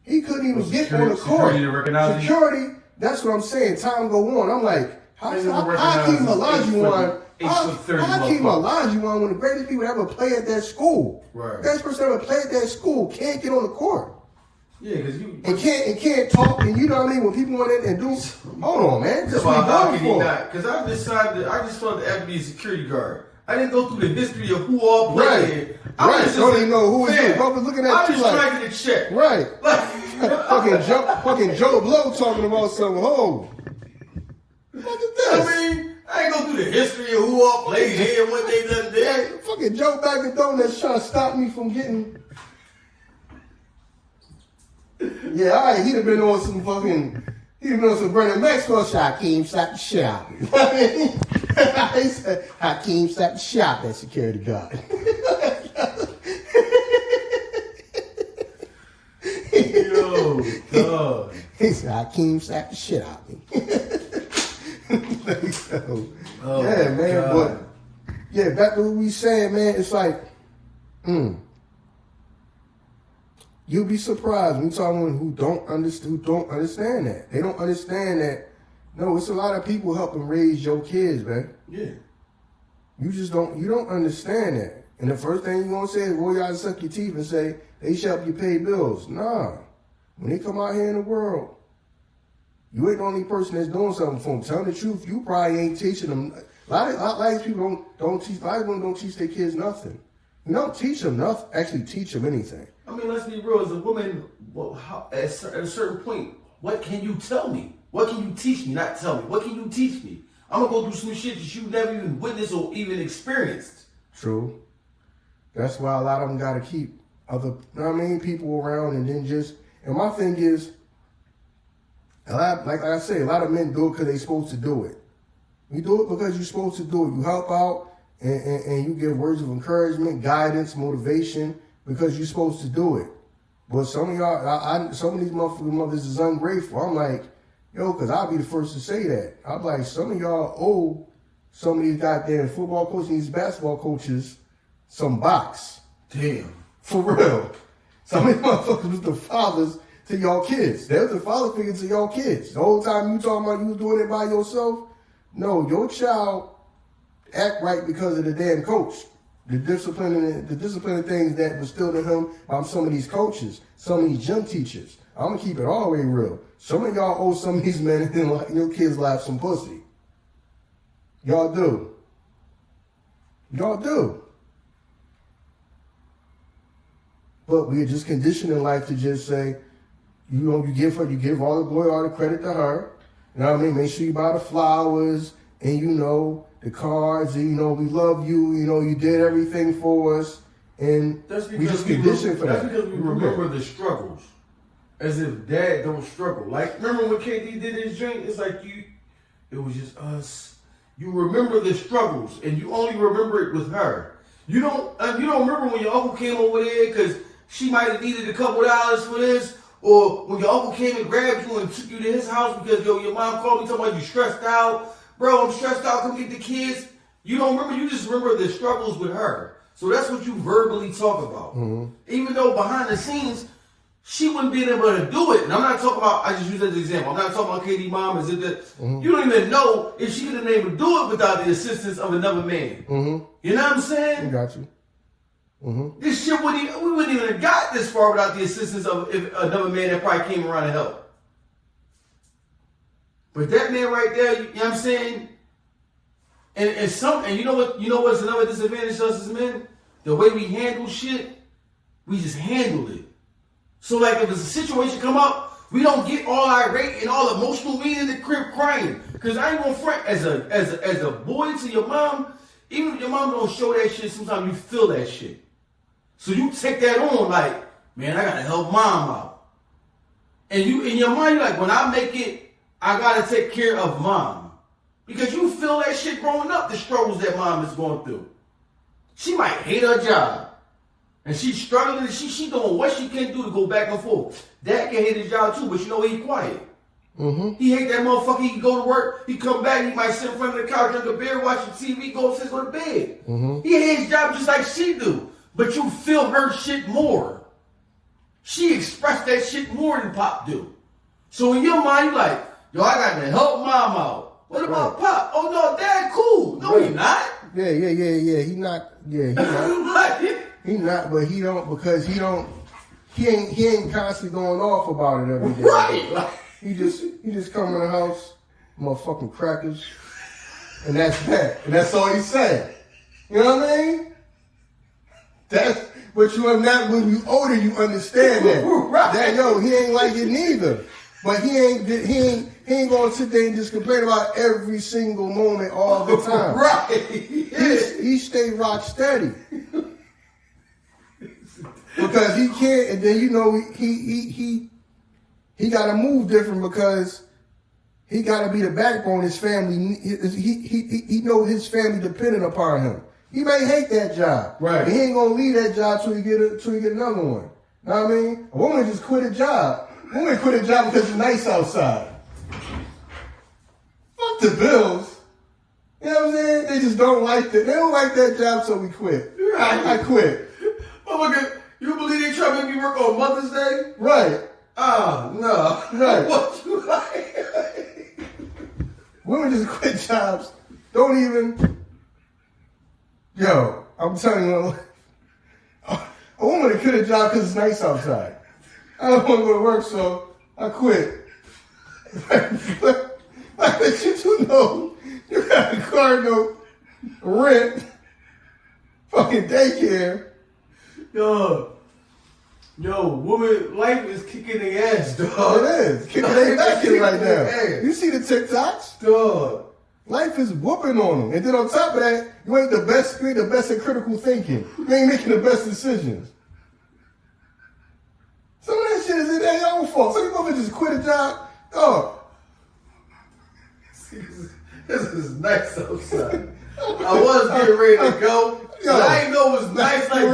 He couldn't even get on the court. Security, that's what I'm saying. Time go on. I'm like, Hakeem Olajuwon, one of the greatest people ever play at that school. Right. Best person ever play at that school can't get on the court. Yeah, because you can't talk, and you know what I mean. When people went in and do, hold on, man, just how can he not? Because I just felt to have to be a security guard. I didn't go through the history of who all played. Right. Don't even know who is who. I was looking at I'm you just like, trying to get a check. Right. fucking Joe Blow talking about some hoe. Look at this. I mean, I ain't go through the history of who all played here and what they done there. Hey, fucking Joe Bag of Donuts trying to stop me from getting. Yeah, all right, he'd have been on some Brennan Maxwell shot. Hakeem slapped the shit out of me. He said, Hakeem slapped the shit out that security guard. Yo, God. He said, Hakeem slapped the shit out of me. Yeah, man, God. But yeah, back to what we saying, man, it's like, you'll be surprised when you talk about who don't understand that. They don't understand that. No, it's a lot of people helping raise your kids, man. Yeah. You don't understand that. And the first thing you're gonna say is, well, you gotta suck your teeth and say, they should help you pay bills. Nah. When they come out here in the world, you ain't the only person that's doing something for them. Tell them the truth, you probably ain't teaching them. A lot of people don't teach, a lot of them don't teach their kids nothing. You don't teach them nothing, actually teach them anything. I mean, let's be real. As a woman, at a certain point, what can you tell me? What can you teach me? Not tell me. What can you teach me? I'm going to go through some shit that you've never even witnessed or even experienced. True. That's why a lot of them got to keep other, people around and then just, and my thing is, like I say, a lot of men do it because they're supposed to do it. You do it because you're supposed to do it. You help out and you give words of encouragement, guidance, motivation, because you're supposed to do it. But some of y'all, some of these motherfucking mothers is ungrateful. I'm like, yo, because I'll be the first to say that. I'm like, some of y'all owe some of these goddamn football coaches, these basketball coaches, some box. Damn. For real. Some of these motherfuckers was the fathers to y'all kids. They was the father figure to y'all kids. The whole time you talking about you was doing it by yourself, no, your child act right because of the damn coach. The disciplining things that was still to him by some of these coaches, some of these gym teachers. I'm gonna keep it all the way real. Some of y'all owe some of these men in your kids' lives some pussy. Y'all do. Y'all do. But we are just conditioning life to just say, you give all the glory, all the credit to her. You know what I mean? Make sure you buy the flowers and the cards, and we love you, you did everything for us. And we just conditioned for that. That's because we remember the struggles. As if dad don't struggle. Like, remember when KD did his drink? It's like it was just us. You remember the struggles, and you only remember it with her. You don't remember when your uncle came over there because she might have needed a couple dollars for this, or when your uncle came and grabbed you and took you to his house because your mom called me talking about you stressed out. Bro, I'm stressed out. Come get the kids. You don't remember. You just remember the struggles with her. So that's what you verbally talk about. Mm-hmm. Even though behind the scenes, she wouldn't be able to do it. And I'm not talking about, I just use that as an example. I'm not talking about KD mom. Is it that you don't even know if she could have been able to do it without the assistance of another man. Mm-hmm. You know what I'm saying? I got you. Mm-hmm. This shit we wouldn't even have got this far without the assistance of another man that probably came around to help. But that man right there, you know what I'm saying? And you know what's another disadvantage to us as men? The way we handle shit, we just handle it. So like if there's a situation come up, we don't get all irate and all emotional, we in the crib crying. Cause I ain't gonna front as a boy to your mom, even if your mom don't show that shit, sometimes you feel that shit. So you take that on like, man, I gotta help mom out. And you in your mind, you're like, when I make it, I gotta take care of mom. Because you feel that shit growing up, the struggles that mom is going through. She might hate her job. And she's struggling, and she doing what she can do to go back and forth. Dad can hate his job too, but he quiet. Mm-hmm. He hate that motherfucker. He can go to work, he come back, he might sit in front of the couch, drink a beer, watch the TV, go upstairs, go to bed. Mm-hmm. He hate his job just like she do. But you feel her shit more. she expressed that shit more than Pop do. So in your mind, you like, yo, I got to help Mom out. What about Pop? Oh no, Dad, cool. No, he not. Yeah. He not. He not, but he don't because he ain't constantly going off about it every day. Right. He just come in the house, motherfucking crackers, and that's that. And that's all he said. You know what I mean? But when you older, you understand that. Right. That he ain't like it neither. But he ain't gonna sit there and just complain about every single moment all the time. Right. He stay rock steady. Because he can't, and then he gotta move different because he gotta be the backbone of his family. He know his family dependent upon him. He may hate that job. Right. But he ain't gonna leave that job till he get another one. Know what I mean? A woman just quit a job. A woman quit a job because it's nice outside. Fuck the bills. You know what I'm saying? They just don't like that. They don't like that job, so we quit. Right. I quit. Motherfucker, you believe they try to make me work on Mother's Day? Right. Oh, no. Right. What you like? Women just quit jobs. Don't even. Yo, I'm telling you, a woman that quit a job because it's nice outside. I don't want to go to work, so I quit. Like that you know, you got a car note, rent, fucking daycare. Yo, woman, life is kicking their ass, dog. It is. Kicking their back in right now. Ass. You see the TikToks? Dog. Life is whooping on them. And then on top of that, you ain't the best at critical thinking. You ain't making the best decisions. Some of that shit is in their own fault. Some people just quit a job. Oh. This is nice outside. I was getting ready to go. But I didn't know it was nice like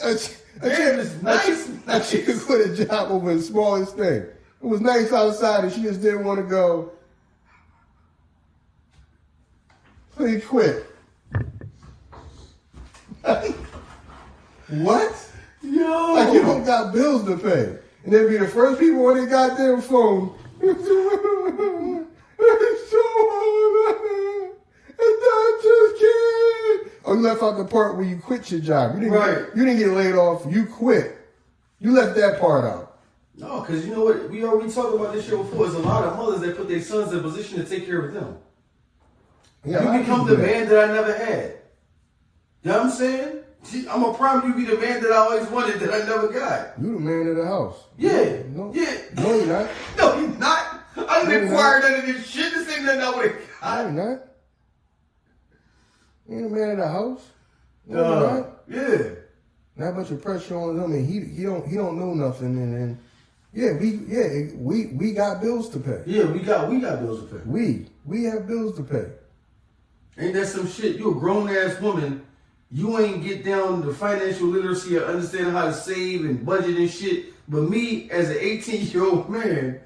this. It's nice. That she could quit a job over the smallest thing. It was nice outside and she just didn't want to go. So he quit. What? Yo. Like you don't got bills to pay. And they'd be the first people on their goddamn phone. It's so hard. And I just can't. Oh, you left out the part where you quit your job. You didn't get laid off. You quit. You left that part out. No, because you know what? We already talked about this shit before. There's a lot of mothers that put their sons in a position to take care of them. Yeah, you become the man that I never had. You know what I'm saying? I'm a prime you be the man that I always wanted that I never got. You the man of the house. Yeah. No, yeah. No, you're not. No, you're not. I didn't acquire none of this shit. This ain't nothing I would have got. No, you're not. You ain't the man of the house. No, you're not. Yeah. Not much of pressure on him, and he don't know nothing, and we got bills to pay. Yeah, we got bills to pay. We have bills to pay. Ain't that some shit? You a grown ass woman. You ain't get down to financial literacy or understanding how to save and budget and shit. But me, as an 18-year-old man,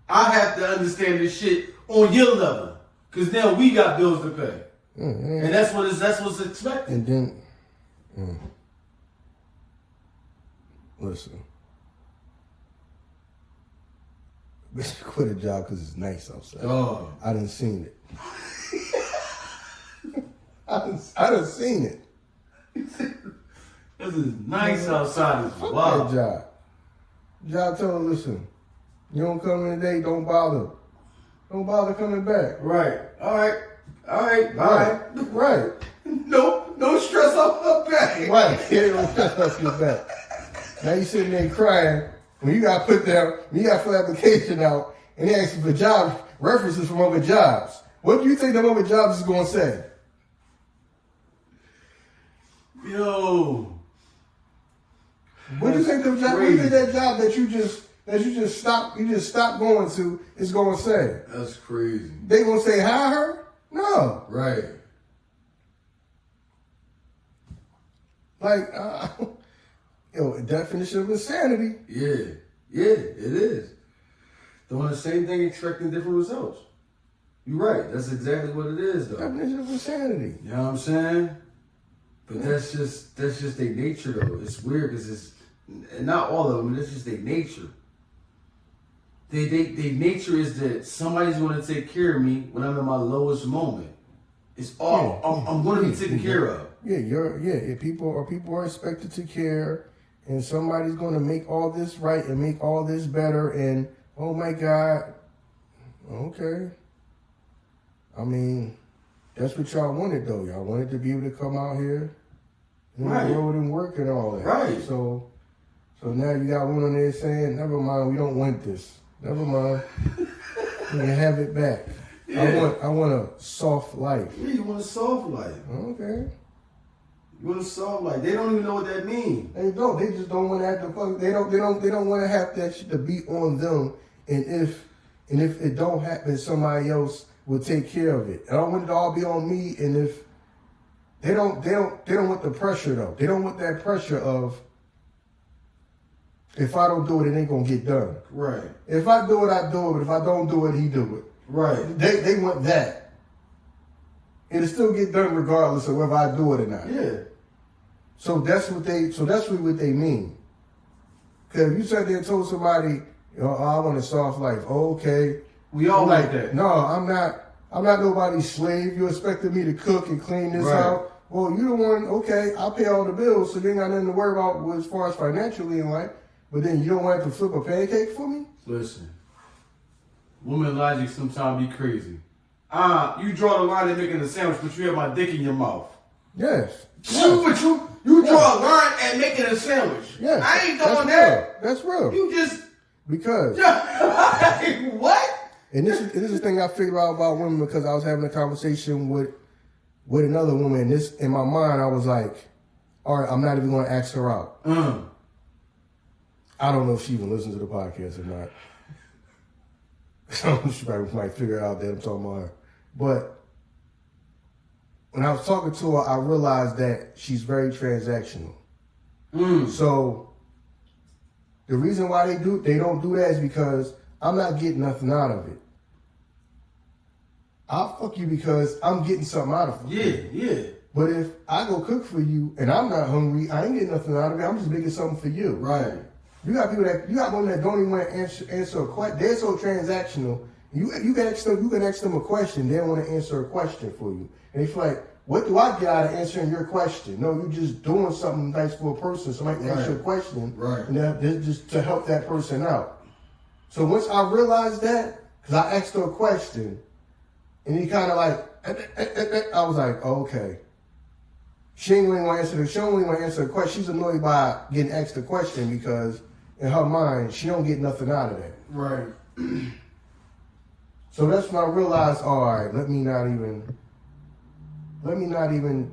I have to understand this shit on your level. Because now we got bills to pay. Mm-hmm. And that's what's expected. And then, listen. Bitch quit a job because it's nice outside. Oh. I done seen it. I done seen it. This is nice outside. It's Fuck wild. that job. Job told him, listen, you don't come in today, don't bother. Don't bother coming back. Right. All right. Bye. Right. No stress off my back. Right. Yeah, don't stress off your back. Now you sitting there crying when you got put down, when you got full application out, and they asking for job references from other jobs. What do you think them other jobs is going to say? Yo. What do you think the job? What do you think that job that you just stopped going to is going to say? That's crazy. They going to say hire her? No. Right. Like, definition of insanity. Yeah, it is. Doing the same thing, expecting different results. You're right. That's exactly what it is, though. Definition of insanity. You know what I'm saying? But that's just their nature, though. It's weird because and not all of them, that's just their nature. Their nature is that somebody's going to take care of me when I'm in my lowest moment. It's all I'm going to be taken care of. If people are expected to care, and somebody's going to make all this right and make all this better, and oh my God, okay. I mean, that's what y'all wanted though. Y'all wanted to be able to come out here and the road and work and all that. Right. So now you got one on there saying, never mind, we don't want this. Never mind. We can have it back. Yeah. I want a soft life. Yeah, you want a soft life. Okay. You want a soft life. They don't even know what that means. They don't. They just don't want to have to fuck. They don't want to have that shit to be on them. And if it don't happen, somebody else will take care of it. I don't want it to all be on me. And if they don't want the pressure though. They don't want that pressure of, if I don't do it, it ain't gonna get done. Right. If I do it, I do it. But if I don't do it, he do it. Right. They want that. It'll still get done regardless of whether I do it or not. Yeah. So that's what they mean. Because if you sat there and told somebody, I want a soft life. Oh, okay. We all like that. No, I'm not nobody's slave. You expected me to cook and clean this out. Well, you the one, okay, I'll pay all the bills, so you ain't got nothing to worry about as far as financially in life. But then you don't want to flip a pancake for me? Listen. Woman logic sometimes be crazy. You draw the line at making a sandwich, but you have my dick in your mouth. Yes. You draw a line at making a sandwich. Yes. I ain't doing that. That's real. You just because what? And this is the thing I figured out about women, because I was having a conversation with another woman, and this in my mind I was like, all right, I'm not even going to ask her out. I don't know if she even listens to the podcast or not. She might figure out that I'm talking about her. But when I was talking to her, I realized that she's very transactional. So the reason why they don't do that is because I'm not getting nothing out of it. I'll fuck you because I'm getting something out of it. Yeah. But if I go cook for you and I'm not hungry, I ain't getting nothing out of it. I'm just making something for you. Right. You got women that don't even want to answer a question. They're so transactional. You can ask them a question. They don't want to answer a question for you. And it's like, what do I get out of answering your question? No, you're just doing something nice for a person. Somebody asks you a question, and that's just to help that person out. So once I realized that, because I asked her a question, and he kind of like, I was like, oh, okay. She ain't really want to answer the question. She's annoyed by getting asked a question because in her mind, she don't get nothing out of that. Right. So that's when I realized, all right, let me not even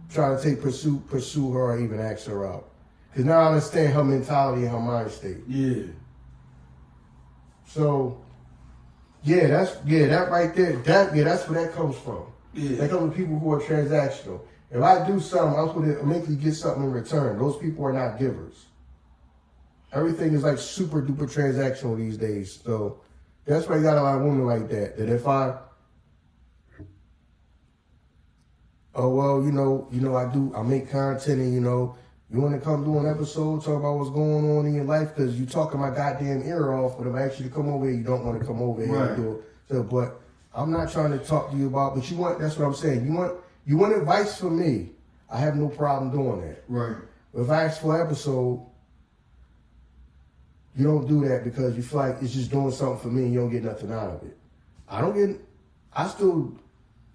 try to pursue her or even ask her out. Because now I understand her mentality and her mind state. Yeah. So, that right there, that's where that comes from. Yeah. That comes from people who are transactional. If I do something, I'm supposed to make you get something in return. Those people are not givers. Everything is like super duper transactional these days. So that's why you got a lot of women like that. That if I, I make content and, you want to come do an episode, talk about what's going on in your life, because you talking my goddamn ear off, but if I ask you to come over here, you don't want to come over here and do it. So, but I'm not trying to talk to you about, that's what I'm saying. You want advice from me, I have no problem doing that. Right. But if I ask for an episode, you don't do that because you feel like it's just doing something for me and you don't get nothing out of it. I still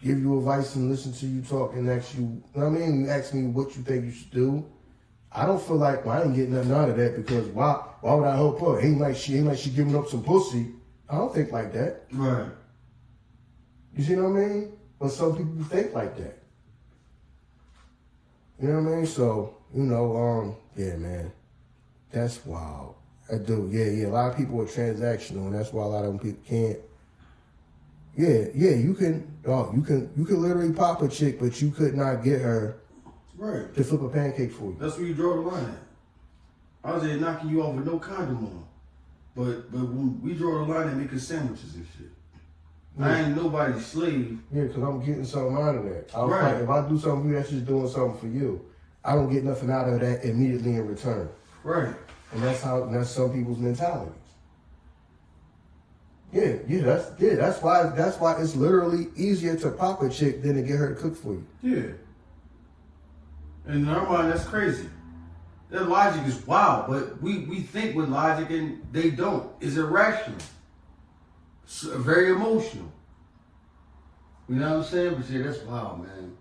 give you advice and listen to you talk and ask you, you know what I mean? You ask me what you think you should do. I don't feel like, I ain't getting nothing out of that because why would I help her? Ain't like she giving up some pussy. I don't think like that. Right. You see what I mean? But some people think like that. You know what I mean? So, yeah, man. That's wild. I do. Yeah. A lot of people are transactional, and that's why a lot of them people can't. Yeah. You can literally pop a chick, but you could not get her to flip a pancake for you. That's where you draw the line at. I was there knocking you off with no condom on. But when we draw the line at making sandwiches and shit. Yeah. I ain't nobody's slave. Yeah, because I'm getting something out of that. If I do something for you, that's just doing something for you. I don't get nothing out of that immediately in return. Right. And that's some people's mentalities. That's why it's literally easier to pop a chick than to get her to cook for you. Yeah. And in our mind, that's crazy. Their logic is wild, but we think with logic and they don't. It's irrational. It's very emotional. You know what I'm saying? But yeah, that's wild, man.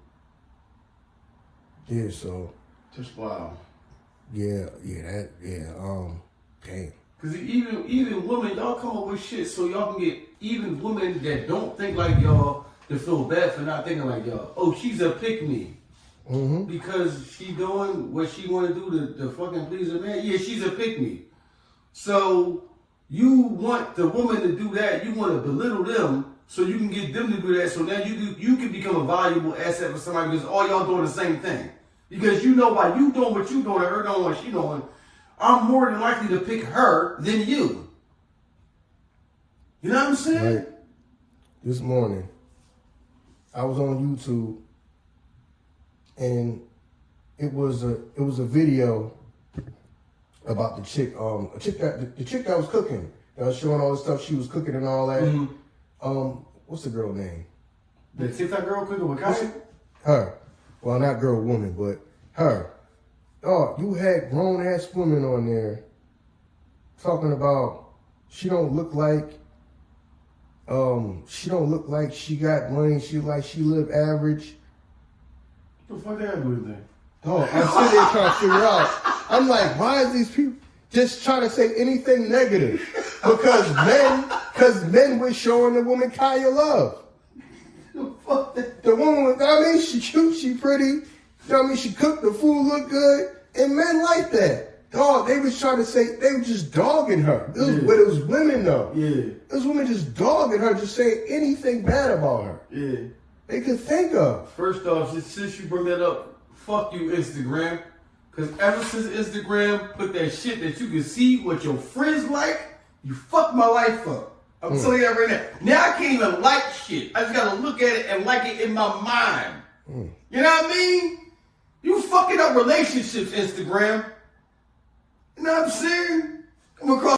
Yeah, so. Just wild. Damn. Cause even women, y'all come up with shit so y'all can get even women that don't think like y'all to feel bad for not thinking like y'all. Oh, she's a pick-me. Mm-hmm. Because she doing what she want to do to fucking please a man. Yeah, she's a pick-me. So you want the woman to do that. You want to belittle them so you can get them to do that. So now you can become a valuable asset for somebody because all y'all doing the same thing. Because you know why you doing what you doing and her doing what she doing. I'm more than likely to pick her than you. You know what I'm saying? Right. This morning, I was on YouTube, and it was a video about the chick that was cooking. That was showing all the stuff she was cooking and all that. Mm-hmm. What's the girl name? The TikTok girl cooking with Kai? Her. Well, not girl, woman, but her. Oh, you had grown ass women on there talking about she don't look like she got money. She live average. What the fuck that do with that? Oh, I'm sitting there trying to figure out. I'm like, why is these people just trying to say anything negative? Because men were showing the woman Kaya love. The woman, she cute, she pretty. She cooked, the food looked good, and men like that. Dog, they was trying to say, they were just dogging her. But it was women though. Yeah. It was women just dogging her, just saying anything bad about her. Yeah. They could think of. First off, since you bring that up, fuck you, Instagram. Because ever since Instagram put that shit that you can see what your friends like, you fucked my life up. I'm telling you that right now. Now I can't even like shit. I just gotta look at it and like it in my mind. You know what I mean? You fucking up relationships, Instagram. You know what I'm saying? Come across